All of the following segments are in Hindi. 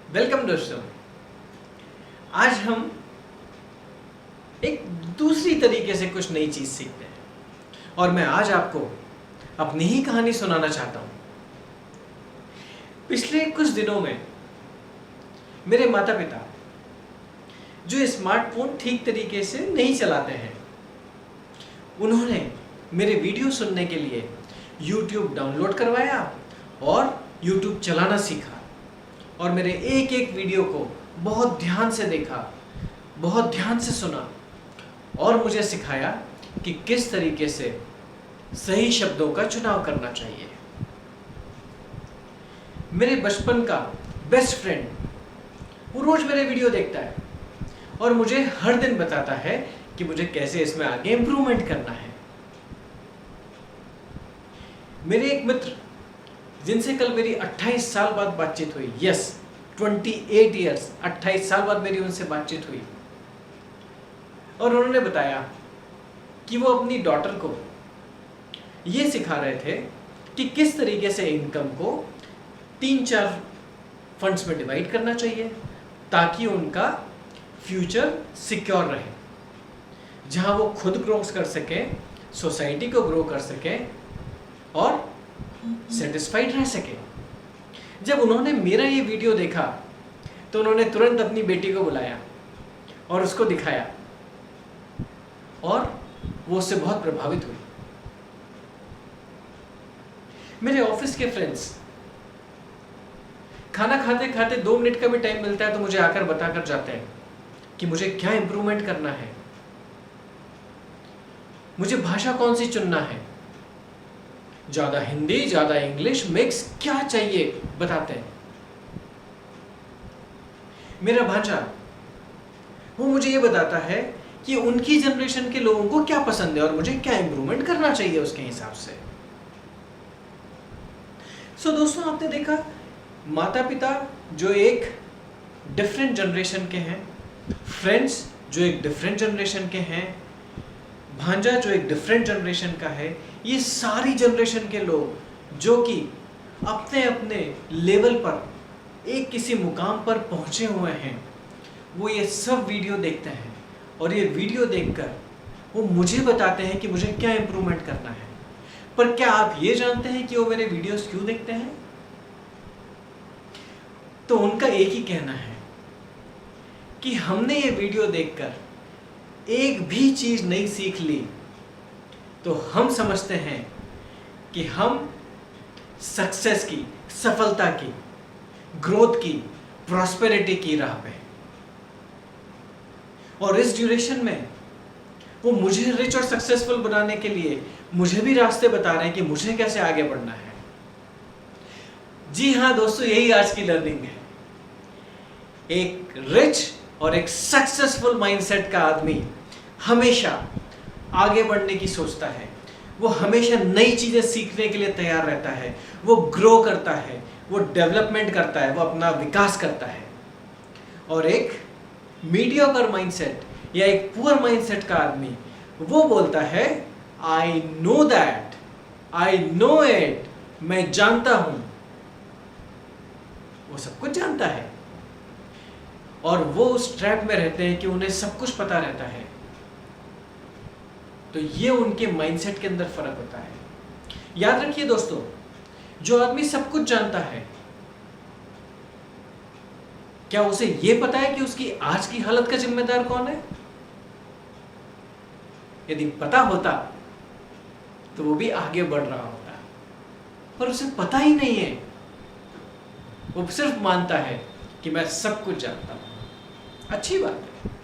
वेलकम दोस्तों। आज हम एक दूसरी तरीके से कुछ नई चीज सीखते हैं और मैं आज आपको अपनी ही कहानी सुनाना चाहता हूं। पिछले कुछ दिनों में मेरे माता पिता जो स्मार्टफोन ठीक तरीके से नहीं चलाते हैं, उन्होंने मेरे वीडियो सुनने के लिए YouTube डाउनलोड करवाया और YouTube चलाना सीखा और मेरे एक एक वीडियो को बहुत ध्यान से देखा, बहुत ध्यान से सुना और मुझे सिखाया कि किस तरीके से सही शब्दों का चुनाव करना चाहिए। मेरे बचपन का बेस्ट फ्रेंड वो रोज मेरे वीडियो देखता है और मुझे हर दिन बताता है कि मुझे कैसे इसमें आगे इंप्रूवमेंट करना है। मेरे एक मित्र जिनसे कल मेरी 28 साल बाद बातचीत हुई, 28 इयर्स, 28 साल बाद मेरी उनसे बातचीत हुई और उन्होंने बताया कि वो अपनी डॉटर को ये सिखा रहे थे कि किस तरीके से इनकम को 3-4 फंड्स में डिवाइड करना चाहिए ताकि उनका फ्यूचर सिक्योर रहे, जहां वो खुद ग्रो कर सके, सोसाइटी को ग्रो कर सके और सेटिस्फाइड रह सके। जब उन्होंने मेरा ये वीडियो देखा तो उन्होंने तुरंत अपनी बेटी को बुलाया और उसको दिखाया और वो उससे बहुत प्रभावित हुई। मेरे ऑफिस के फ्रेंड्स खाना खाते खाते 2 मिनट का भी टाइम मिलता है तो मुझे आकर बताकर जाते हैं कि मुझे क्या इंप्रूवमेंट करना है, मुझे भाषा कौन सी चुनना है, ज्यादा हिंदी ज्यादा इंग्लिश मिक्स क्या चाहिए बताते हैं। मेरा भांजा वो मुझे ये बताता है कि उनकी जनरेशन के लोगों को क्या पसंद है और मुझे क्या इंप्रूवमेंट करना चाहिए उसके हिसाब से। सो दोस्तों, आपने देखा माता पिता जो एक डिफरेंट जनरेशन के हैं, फ्रेंड्स जो एक डिफरेंट जनरेशन के हैं, भांजा जो एक डिफरेंट जनरेशन का है, ये सारी जनरेशन के लोग जो कि अपने अपने लेवल पर एक किसी मुकाम पर पहुंचे हुए हैं, वो ये सब वीडियो देखते हैं और ये वीडियो देखकर वो मुझे बताते हैं कि मुझे क्या इंप्रूवमेंट करना है। पर क्या आप ये जानते हैं कि वो मेरे वीडियोस क्यों देखते हैं? तो उनका एक ही कहना है कि हमने ये वीडियो देखकर एक भी चीज नहीं सीख ली तो हम समझते हैं कि हम सक्सेस की, सफलता की, ग्रोथ की, प्रॉस्पेरिटी की राह पे। और इस ड्यूरेशन में वो मुझे रिच और सक्सेसफुल बनाने के लिए मुझे भी रास्ते बता रहे हैं कि मुझे कैसे आगे बढ़ना है। जी हाँ दोस्तों, यही आज की लर्निंग है। एक रिच और एक सक्सेसफुल माइंडसेट का आदमी हमेशा आगे बढ़ने की सोचता है, वो हमेशा नई चीजें सीखने के लिए तैयार रहता है, वो ग्रो करता है, वो डेवलपमेंट करता है, वो अपना विकास करता है। और एक मीडियोकर माइंडसेट या एक पुअर माइंडसेट का आदमी वो बोलता है I know that, I know it, मैं जानता हूं। वो सब कुछ जानता है और वो उस ट्रैप में रहते हैं कि उन्हें सब कुछ पता रहता है। तो ये उनके माइंडसेट के अंदर फर्क होता है। याद रखिए दोस्तों, जो आदमी सब कुछ जानता है, क्या उसे यह पता है कि उसकी आज की हालत का जिम्मेदार कौन है? यदि पता होता तो वो भी आगे बढ़ रहा होता, पर उसे पता ही नहीं है। वो सिर्फ मानता है कि मैं सब कुछ जानता हूं। अच्छी बात है।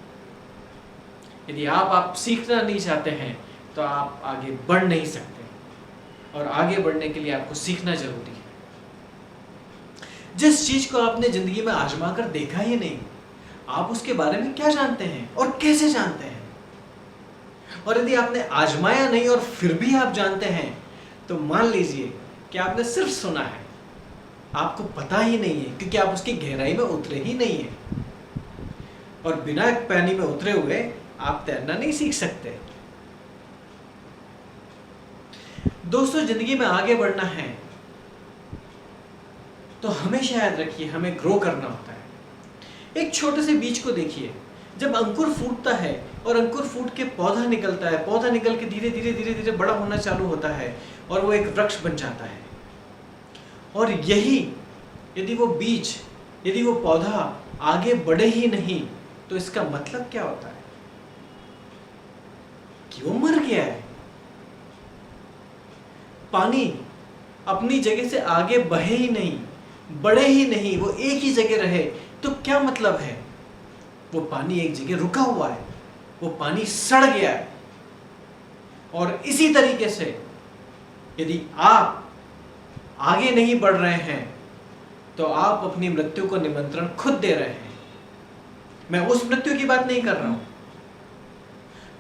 यदि आप सीखना नहीं चाहते हैं तो आप आगे बढ़ नहीं सकते और आगे बढ़ने के लिए आपको सीखना जरूरी है। जिस चीज को आपने जिंदगी में आजमा कर देखा ही नहीं, आप उसके बारे में क्या जानते हैं और कैसे जानते हैं? और यदि आपने आजमाया नहीं और फिर भी आप जानते हैं तो मान लीजिए कि आपने सिर्फ सुना है, आपको पता ही नहीं है, क्योंकि आप उसकी गहराई में उतरे ही नहीं है। और बिना पानी में उतरे हुए आप तैरना नहीं सीख सकते। दोस्तों, जिंदगी में आगे बढ़ना है तो हमेशा याद रखिए हमें ग्रो करना होता है। एक छोटे से बीज को देखिए, जब अंकुर फूटता है और अंकुर फूट के पौधा निकलता है, पौधा निकल के धीरे धीरे धीरे धीरे बड़ा होना चालू होता है और वो एक वृक्ष बन जाता है। और यही यदि वो बीज, यदि वो पौधा आगे बढ़े ही नहीं तो इसका मतलब क्या होता है कि वो मर गया है। पानी अपनी जगह से आगे बहे ही नहीं, बढ़े ही नहीं, वो एक ही जगह रहे तो क्या मतलब है? वो पानी एक जगह रुका हुआ है, वो पानी सड़ गया है। और इसी तरीके से यदि आप आगे नहीं बढ़ रहे हैं तो आप अपनी मृत्यु को निमंत्रण खुद दे रहे हैं। मैं उस मृत्यु की बात नहीं कर रहा हूं,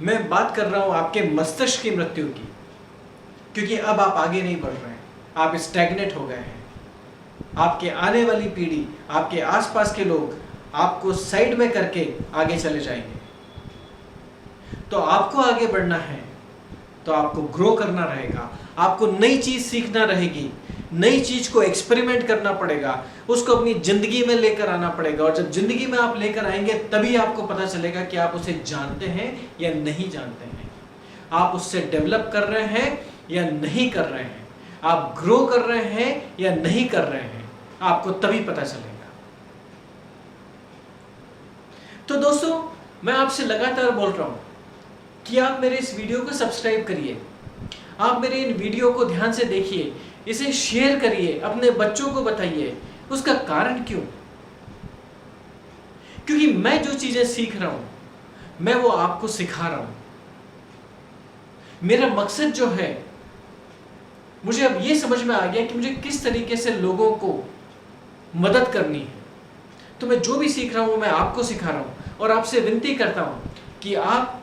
मैं बात कर रहा हूं आपके मस्तिष्क की मृत्यु की, क्योंकि अब आप आगे नहीं बढ़ रहे हैं, आप स्टैग्नेट हो गए हैं। आपके आने वाली पीढ़ी, आपके आसपास के लोग आपको साइड में करके आगे चले जाएंगे। तो आपको आगे बढ़ना है तो आपको ग्रो करना रहेगा, आपको नई चीज सीखना रहेगी, नई चीज को एक्सपेरिमेंट करना पड़ेगा, उसको अपनी जिंदगी में लेकर आना पड़ेगा। और जब जिंदगी में आप लेकर आएंगे तभी आपको पता चलेगा कि आप उसे जानते हैं या नहीं जानते हैं, आप उससे डेवलप कर रहे हैं या नहीं कर रहे हैं, आप ग्रो कर रहे हैं या नहीं कर रहे हैं, आपको तभी पता चलेगा। तो दोस्तों, मैं आपसे लगातार बोल रहा हूं कि आप मेरे इस वीडियो को सब्सक्राइब करिए, आप मेरे इन वीडियो को ध्यान से देखिए, इसे शेयर करिए, अपने बच्चों को बताइए। उसका कारण क्यों? क्योंकि मैं जो चीजें सीख रहा हूं मैं वो आपको सिखा रहा हूं। मेरा मकसद जो है, मुझे अब ये समझ में आ गया कि मुझे किस तरीके से लोगों को मदद करनी है। तो मैं जो भी सीख रहा हूं मैं आपको सिखा रहा हूं और आपसे विनती करता हूं कि आप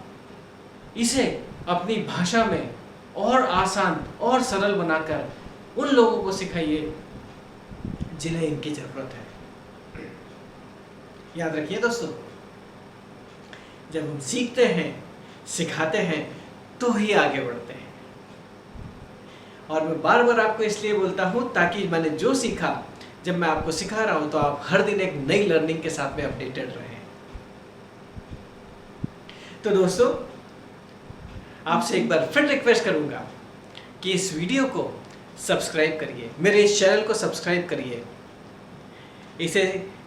इसे अपनी भाषा में और आसान और सरल बनाकर उन लोगों को सिखाइए जिन्हें इनकी जरूरत है। याद रखिए दोस्तों, जब हम सीखते हैं, सिखाते हैं तो ही आगे बढ़ते हैं। और मैं बार बार आपको इसलिए बोलता हूं ताकि मैंने जो सीखा, जब मैं आपको सिखा रहा हूं तो आप हर दिन एक नई लर्निंग के साथ में अपडेटेड रहें। तो दोस्तों, आपसे एक बार फिर रिक्वेस्ट करूंगा कि इस वीडियो को सब्सक्राइब करिए, मेरे इस चैनल को सब्सक्राइब करिए, इसे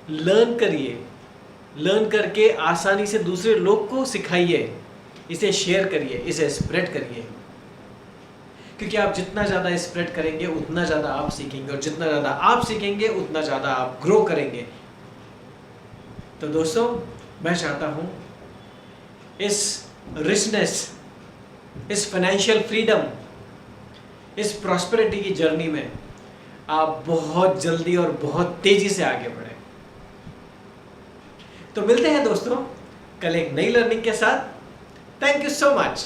लर्न करिए, लर्न करके आसानी से दूसरे लोग को सिखाइए, इसे शेयर करिए, इसे स्प्रेड करिए। क्योंकि आप जितना ज़्यादा स्प्रेड करेंगे उतना ज़्यादा आप सीखेंगे, और जितना ज़्यादा आप सीखेंगे उतना ज़्यादा आप ग्रो करेंगे। तो दोस्तों, मैं चाहता हूँ इस रिचनेस, इस फाइनेंशियल फ्रीडम, इस प्रॉस्पेरिटी की जर्नी में आप बहुत जल्दी और बहुत तेजी से आगे बढ़ें। तो मिलते हैं दोस्तों कल एक नई लर्निंग के साथ। Thank you so much.